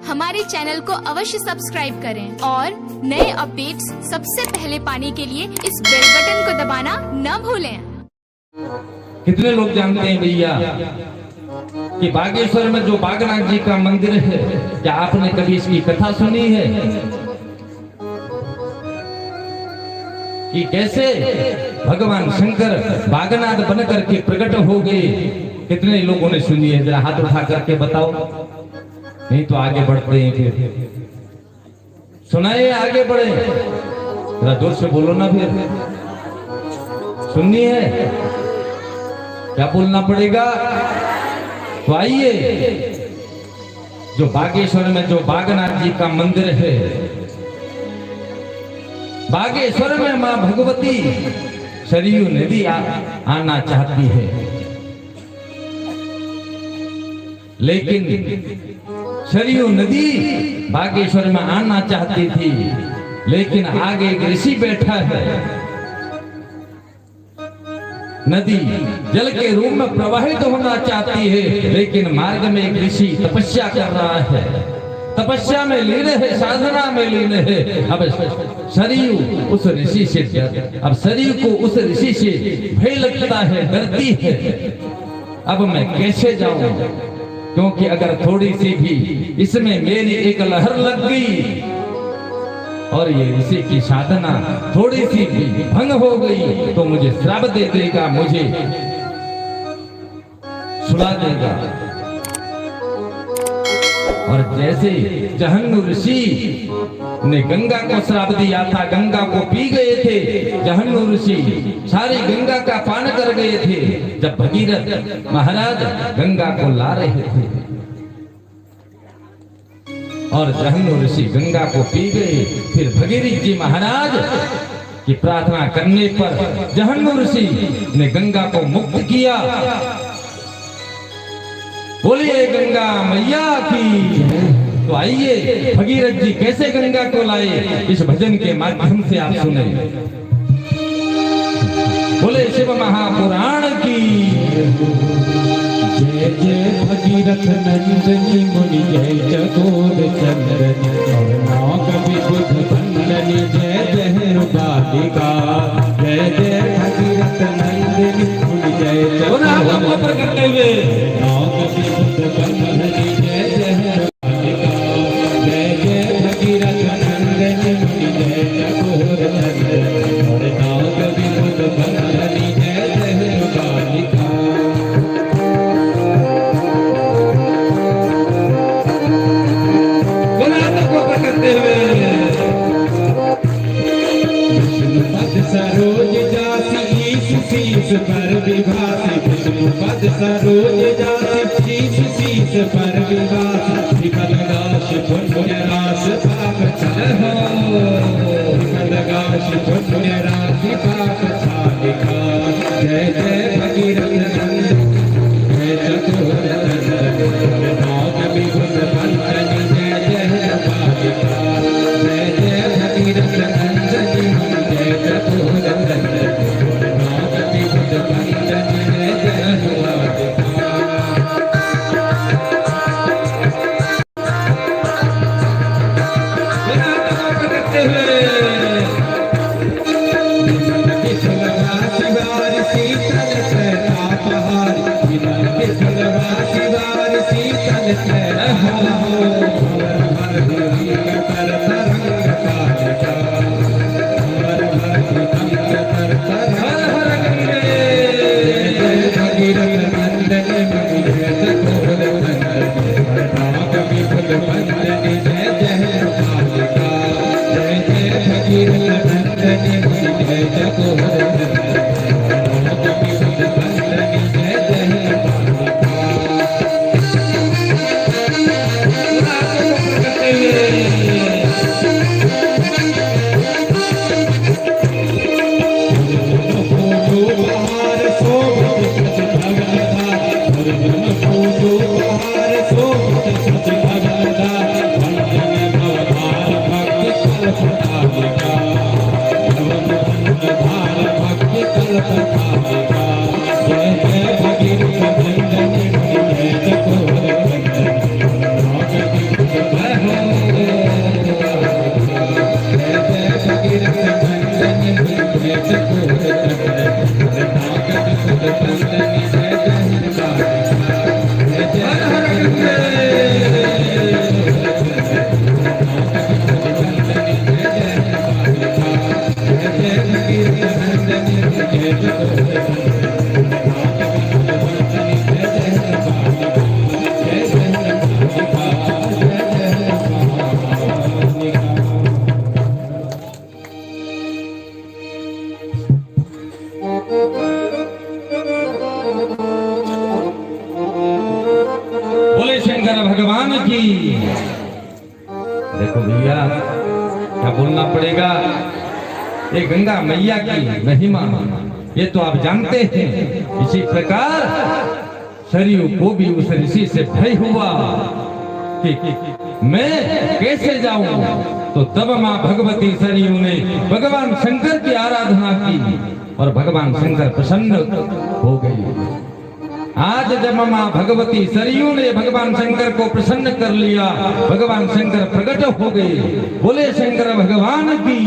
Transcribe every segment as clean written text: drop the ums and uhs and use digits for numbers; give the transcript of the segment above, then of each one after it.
हमारे चैनल को अवश्य सब्सक्राइब करें और नए अपडेट्स सबसे पहले पाने के लिए इस बेल बटन को दबाना न भूलें। कितने लोग जानते हैं भैया कि बागेश्वर में जो बागनाथ जी का मंदिर है, क्या आपने कभी इसकी कथा सुनी है कि कैसे भगवान शंकर बागनाथ बनकर के प्रकट हो गए? कितने लोगों ने सुनी है? जरा हाथ उठा करके बताओ, नहीं तो आगे बढ़ते हैं। फिर सुनाइए, आगे बढ़े, जरा जोर से बोलो ना। फिर सुननी है, क्या बोलना पड़ेगा? तो आइए, जो बागेश्वर में जो बागनाथ जी का मंदिर है, बागेश्वर में मां भगवती सरयू नदी आना चाहती है, लेकिन सरयू नदी बागेश्वर में आना चाहती थी, लेकिन आगे एक ऋषि बैठा है। नदी जल के रूप में प्रवाहित होना चाहती है, लेकिन मार्ग में एक ऋषि तपस्या कर रहा है, तपस्या में लीन है, साधना में लीन है। अब सरयू उस ऋषि से अब सरयू को उस ऋषि से भय लगता है, डरती है। अब मैं कैसे जाऊं, क्योंकि अगर थोड़ी सी भी इसमें मेरी एक लहर लग गई और ये ऋषि की साधना थोड़ी सी भी भंग हो गई तो मुझे श्राप दे देगा, मुझे सुला देगा। और जैसे जहन्नु ऋषि ने गंगा को श्राप दिया था, गंगा को पी गए थे जहन्नु ऋषि, सारी गंगा का पान कर गए थे। जब भगीरथ महाराज गंगा को ला रहे थे और जहन्नु ऋषि गंगा को पी गए, फिर भगीरथ जी महाराज की प्रार्थना करने पर जहन्नु ऋषि ने गंगा को मुक्त किया। बोलिए गंगा मैया की। तो आइए, भगीरथ जी कैसे गंगा को लाए, इस भजन के माध्यम से आप सुने। बोले शिव महापुराण की। जय जय भगीरथ नंदनी मुनि, जय जगोर चंद्रनी, नाग विबुध बंदनी, जय जय बालिका। जय जय भगीरथ नंदनी मुनि, जय जगोर चंद्रनी, नाग विबुध बंदनी, जय जय बालिका। जय जय भगीरथ नंदनी मुनि, जय जगोर चंद्रनी, नाग विबुध बंदनी, जय जय बालिका। सरोज जासी शीश पर विभासी, विष्णुपद सरोज जासी शीश पर विभासी, विकल गाश पुण्य राश पाप छालिका, विकल गाश पुण्य राशि पाप छालिका। जय जय भगीरथ नंदन, जय चतुर चंद्र, नाग विबुध बंदनी, जय जय बालिका। जय जय भगीरथ नंदनी, जय चतुर चंद्र, नाग विबुध बंदनी, जय जय बालिका। जय देखो भैया, क्या बोलना पड़ेगा, ये गंगा मैया की महिमा ये तो आप जानते हैं। इसी प्रकार सरयू को भी उस ऋषि से भय हुआ कि मैं कैसे जाऊं, तो तब मां भगवती सरयू ने भगवान शंकर की आराधना की और भगवान शंकर प्रसन्न हो गए। आज जब मां भगवती सरयू ने भगवान शंकर को प्रसन्न कर लिया, भगवान शंकर प्रकट हो गए। बोले शंकर भगवान की।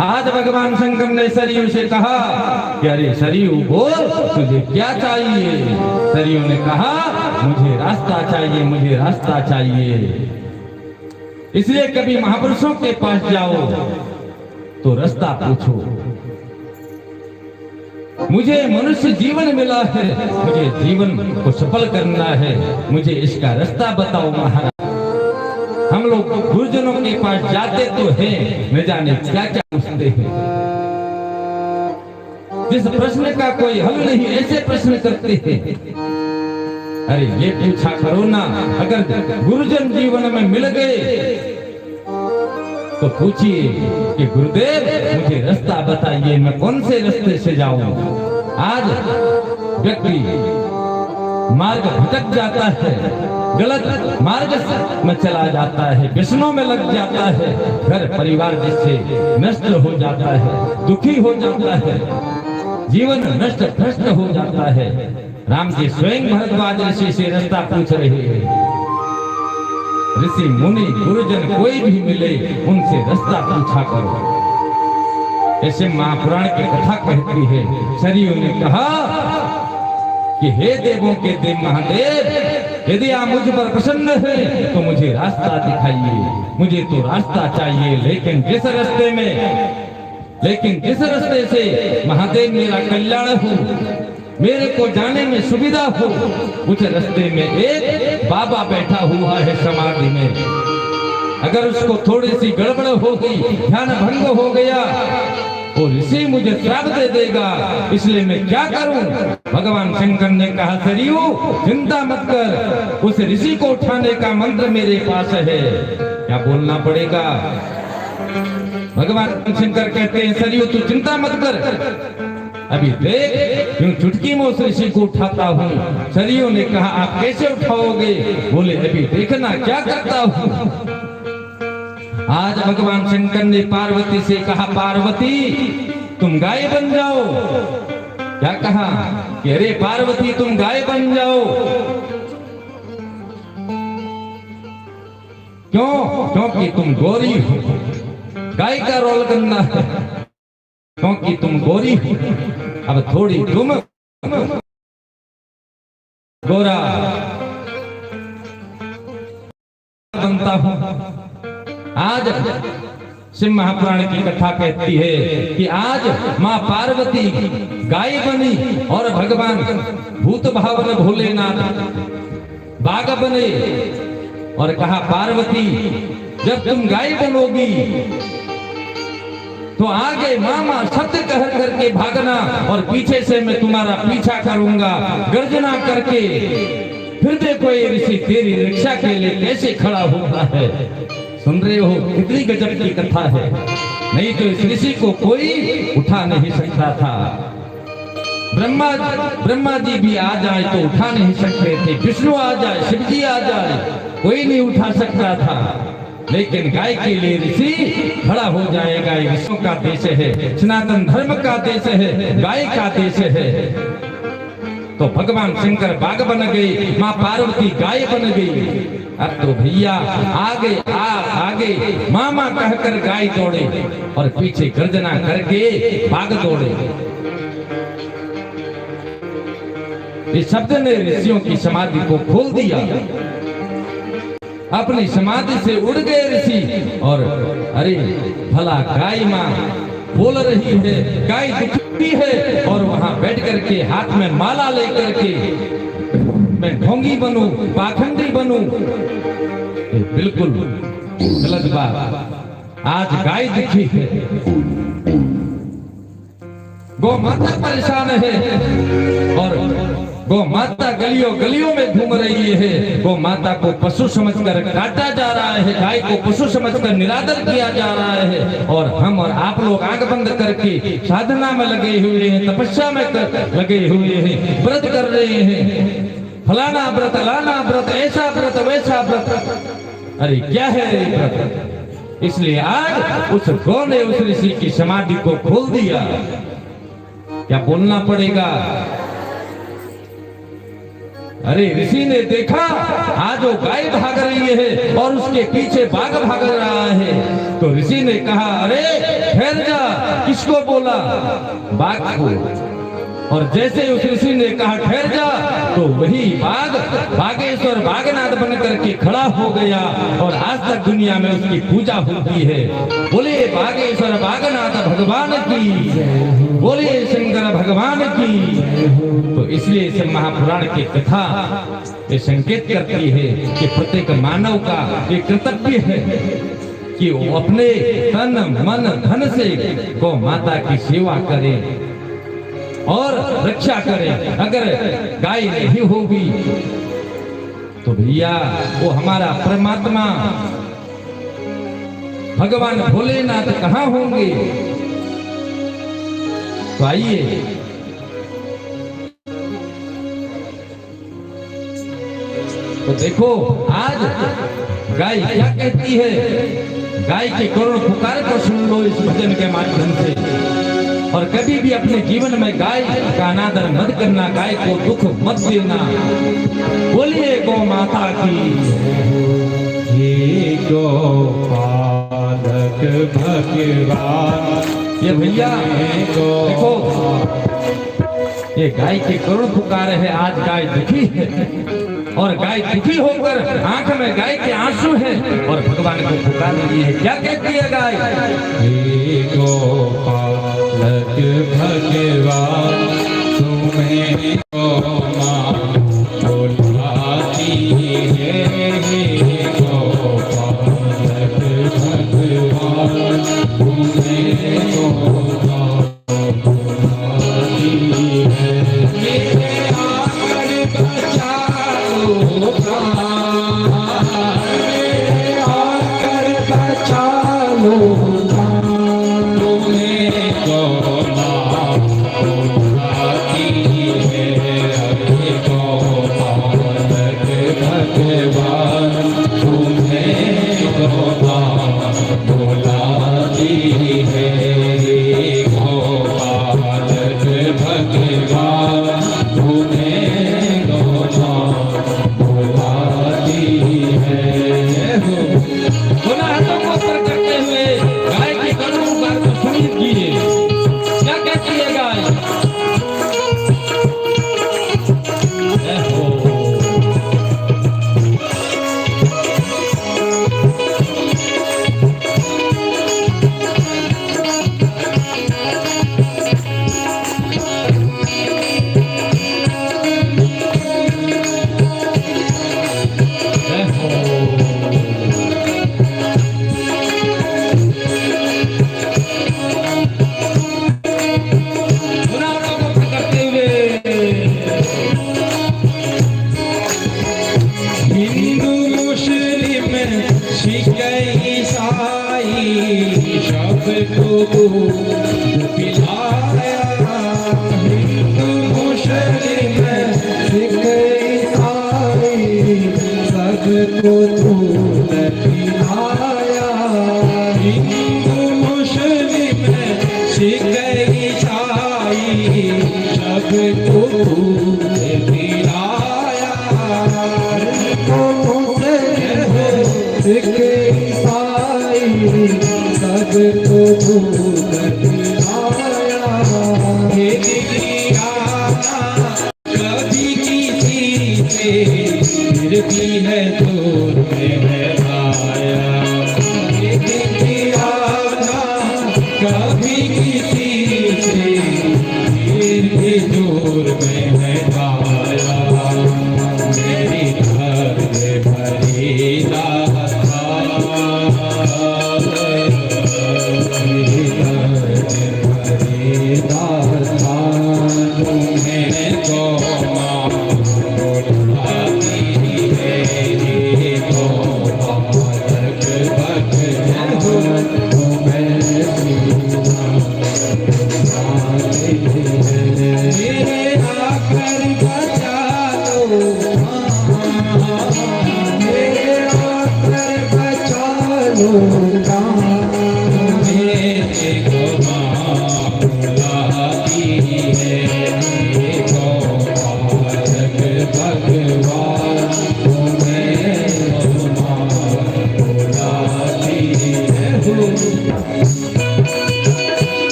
आज भगवान शंकर ने सरयू से कहा कि अरे सरयू बोल, तुझे क्या चाहिए। सरयू ने कहा मुझे रास्ता चाहिए, मुझे रास्ता चाहिए। इसलिए कभी महापुरुषों के पास जाओ तो रास्ता पूछो। मुझे मनुष्य जीवन मिला है, मुझे जीवन को सफल करना है, मुझे इसका रास्ता बताओ महाराज। हम लोग गुरुजनों के पास जाते तो हैं, न जाने क्या क्या पूछते हैं। जिस प्रश्न का कोई हल नहीं, ऐसे प्रश्न करते हैं। अरे ये पूछा करो ना, अगर गुरुजन जीवन में मिल गए तो पूछिए कि गुरुदेव मुझे रास्ता बताइए, मैं कौन से रास्ते से जाऊं। आज व्यक्ति मार्ग भटक जाता है, गलत मार्ग में चला जाता है, व्यसनों में लग जाता है, घर परिवार जिससे नष्ट हो जाता है, दुखी हो जाता है, जीवन नष्ट भ्रष्ट हो जाता है। राम जी स्वयं भरद्वाज ऋषि से रास्ता पूछ रहे हैं। ऋषि मुनि गुरुजन कोई भी मिले उनसे रास्ता पूछा करो। ऐसे महापुराण की कथा कहती है। सरयू ने कहा कि हे देवों के देव महादेव, यदि आप मुझ पर प्रसन्न हैं तो मुझे रास्ता दिखाइए, मुझे तो रास्ता चाहिए। लेकिन जिस रास्ते से महादेव मेरा कल्याण हो, मेरे को जाने में सुविधा हो, उस रास्ते में एक बाबा बैठा हुआ है समाधि में। अगर उसको थोड़ी सी गड़बड़ हो गई, ध्यान भंग हो गया, वो ऋषि मुझे श्राप दे देगा, इसलिए मैं क्या करूं। भगवान शंकर ने कहा सरयू चिंता मत कर, उस ऋषि को उठाने का मंत्र मेरे पास है। क्या बोलना पड़ेगा। भगवान शंकर कहते हैं सरयू तू चिंता मत कर, अभी देख यूं चुटकी में उस ऋषि को उठाता हूँ। सरयू ने कहा आप कैसे उठाओगे। बोले अभी देखना क्या करता हूँ। आज भगवान शंकर ने पार्वती से कहा पार्वती तुम गाय बन जाओ। क्या कहा कि अरे पार्वती तुम गाय बन जाओ। क्यों? क्योंकि तुम गोरी हो, गाय का रोल करना है, क्योंकि तुम गोरी हो। अब थोड़ी तुम गोरा बनता हूं। आज शिव महापुराण की कथा कहती है कि आज मां पार्वती गाय बनी और भगवान भूत भावन भोलेनाथ बाघ बने और कहा पार्वती जब तुम गाय बनोगी तो आगे मामा सत्य कह करके भागना और पीछे से मैं तुम्हारा पीछा करूंगा गर्जना करके। फिर देखो ये ऋषि तेरी रक्षा के लिए कैसे खड़ा होता है। सुन रहे हो कितनी गजब की कथा है। नहीं तो इस ऋषि को कोई उठा नहीं सकता था। ब्रह्मा जी भी आ जाए तो उठा नहीं सकते थे, विष्णु आ जाए, शिव जी आ जाए, कोई नहीं उठा सकता था। लेकिन गाय के लिए ऋषि खड़ा हो जाएगा। ये विष्णु का देश है, सनातन धर्म का देश है, गाय का देश है। तो भगवान शंकर बाघ बन गए, माँ पार्वती गाय बन गई। अब तो भैया आगे मामा कहकर गाय दौड़े और पीछे गर्जना करके बाघ दौड़े। इस शब्द ने ऋषियों की समाधि को खोल दिया। अपनी समाधि से उड़ गए ऋषि और अरे भला गाय माँ बोल रही है, गाय दुखी है और वहां बैठ करके हाथ में माला लेकर के मैं ढोंगी बनूं, पाखंडी बनूं, बिल्कुल गलत बात। आज गाय दुखी है, गौ माता परेशान है और गौ माता गलियों गलियों में घूम रही है। गौ माता को पशु समझकर काटा जा रहा है, गाय को पशु समझकर निरादर किया जा रहा है। और हम और आप लोग आंख बंद करके साधना में लगे हुए हैं, तपस्या में लगे हुए हैं, व्रत कर रहे हैं, फलाना व्रत, लाना व्रत, ऐसा व्रत, वैसा व्रत। अरे क्या है ये व्रत? इसलिए आज उस गौ ने उस ऋषि की समाधि को खोल दिया। क्या बोलना पड़ेगा? अरे ऋषि ने देखा आज वो गाय भाग रही है और उसके पीछे बाघ भाग रहा है। तो ऋषि ने कहा, अरे ठहर जा। किसको बोला? बाघ को। और जैसे उस ऋषि ने कहा ठहर जा, तो वही बाघ बागेश्वर बागनाथ बन करके खड़ा हो गया और आज तक दुनिया में उसकी पूजा होती है। बोले बागेश्वर बागनाथ भगवान की, बोले शंकर भगवान की। तो इसलिए इस महापुराण की कथा ये संकेत करती है कि प्रत्येक मानव का ये कर्तव्य है कि वो अपने तन मन धन से गौ माता की सेवा करे और रक्षा करें। अगर गाय नहीं होगी तो भैया वो हमारा परमात्मा भगवान भोलेनाथ कहाँ होंगे? तो आइए तो देखो आज गाय क्या कहती है। गाय के करुण पुकार को सुन लो इस भजन के माध्यम से। और कभी भी अपने जीवन में गाय का अनादर मत करना, गाय को दुख मत देना। बोलिए गौ माता की। ये गो पालक भगवान। ये भैया देखो ये गाय की करुण पुकार है। आज गाय दुखी है और गाय दुखी होकर आंख में गाय के आंसू है और भगवान को पुकार रही है। क्या कहती है गाय? हे गोपालक भगवान तुम्हें बुलाती है। हे गोपालक भगवान तुम्हें बुलाती है।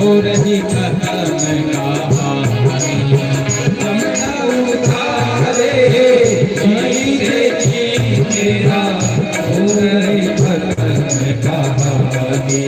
हो रही कहन कहानी जमुना उतारे शीरे की तेरा हो रही कहन कहानी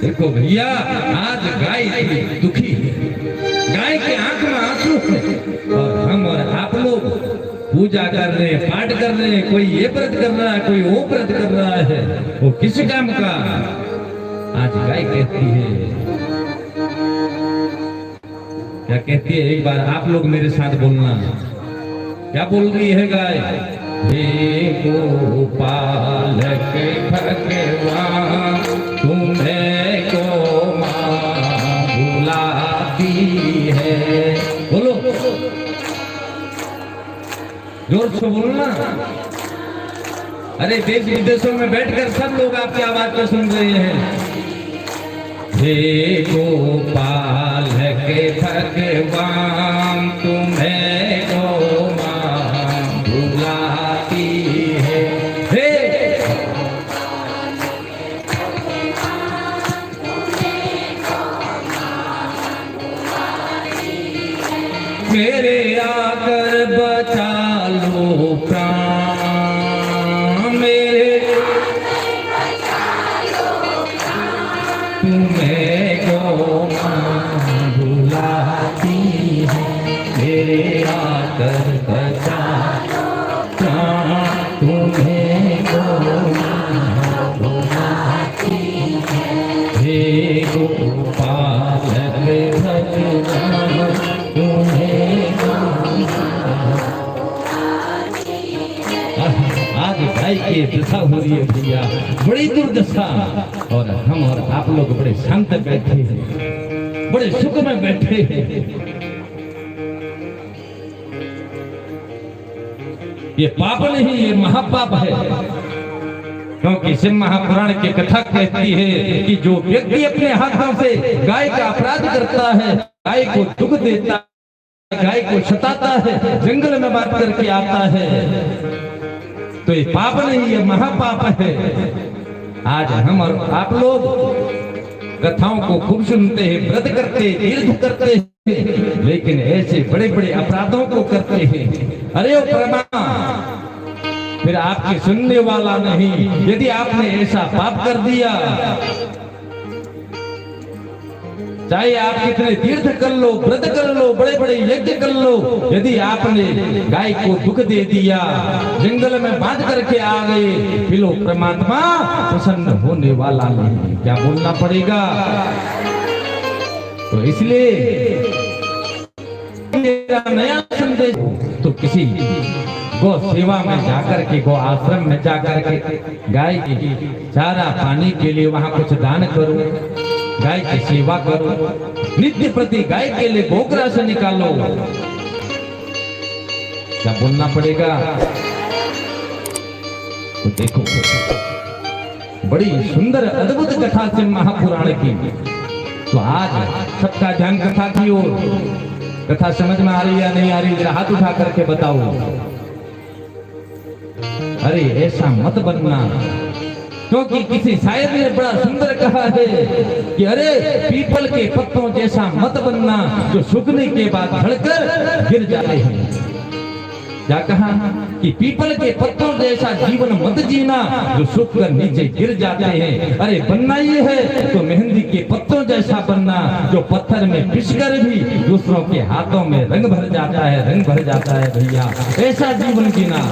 देखो भैया, आज गाय दुखी है, गाय के आंख में आंसू है, और हम और आप लोग पूजा कर रहे हैं, पाठ कर रहे हैं, कोई ये व्रत कर रहा है, कोई वो व्रत कर रहा है, वो किस काम का? आज गाय कहती है, क्या कहती है? एक बार आप लोग मेरे साथ बोलना, क्या बोल रही है गाय? हे गोपालक भगवान तुम्हें को मां बुलाती है। बोलो, जोर से बोलना। अरे देश विदेशों में बैठकर सब लोग आपकी आवाज को सुन रहे हैं। हे गोपालक भगवान तुम्हें को मां बुलाती है। हे मेरे आकर बचा लो प्राण, मेरे तुम्हें को मां बुलाती है। मेरे आकर बचा प्राण, तुम्हें को मां बुलाती है। हे गोपालक भगवान तुम्हें को आज भाई की दशा हो रही है भैया, बड़ी दुर्दशा। और हम और आप लोग बड़े शांत बैठे हैं, बड़े सुख में बैठे हैं। ये पाप नहीं, ये महापाप है, क्योंकि शिव महापुराण की कथा कहती है कि जो व्यक्ति अपने हाथों से गाय का अपराध करता है, गाय को दुख देता है, गाय को सताता है, जंगल में बात करके आता है, तो ये पाप नहीं, ये महापाप है। आज हम और आप लोग कथाओं को खूब सुनते हैं, व्रत करते हैं, तीर्थ करते हैं, लेकिन ऐसे बड़े बड़े अपराधों को करते हैं। अरे ओ प्रमा, फिर आपके सुनने वाला नहीं। यदि आपने ऐसा पाप कर दिया, चाहे आप कितने तीर्थ कर लो, व्रत कर लो, बड़े बड़े यज्ञ कर लो, यदि आपने गाय को दुख दे दिया, जंगल में बांध करके आ गए, फिर वो परमात्मा प्रसन्न होने वाला नहीं। क्या बोलना पड़ेगा? तो इसलिए मेरा नया संदेश तो किसी गौ सेवा में जाकर के, गौ आश्रम में जाकर के गाय की चारा पानी के लिए वहां कुछ दान करो, गाय की सेवा करो, नित्य प्रति गाय के लिए गोग्रास निकालो। क्या बोलना पड़ेगा? तो देखो बड़ी सुंदर अद्भुत कथा से महापुराण की। तो आज सबका ध्यान कथा की ओर। कथा समझ में आ रही या नहीं आ रही? जरा हाथ उठा करके बताओ। अरे ऐसा मत बनना, क्योंकि किसी शायर ने बड़ा सुंदर कहा है कि अरे पीपल के पत्तों जैसा मत बनना जो सूखने के बाद झड़कर गिर जाते हैं। क्या कहा कि पीपल के पत्तों जैसा जीवन मत जीना जो सूख कर नीचे गिर जाते हैं। अरे बनना ये है तो मेहंदी के पत्तों जैसा बनना जो पत्थर में पिसकर भी दूसरों के हाथों में रंग भर जाता है, रंग भर जाता है। भैया ऐसा जीवन जीना।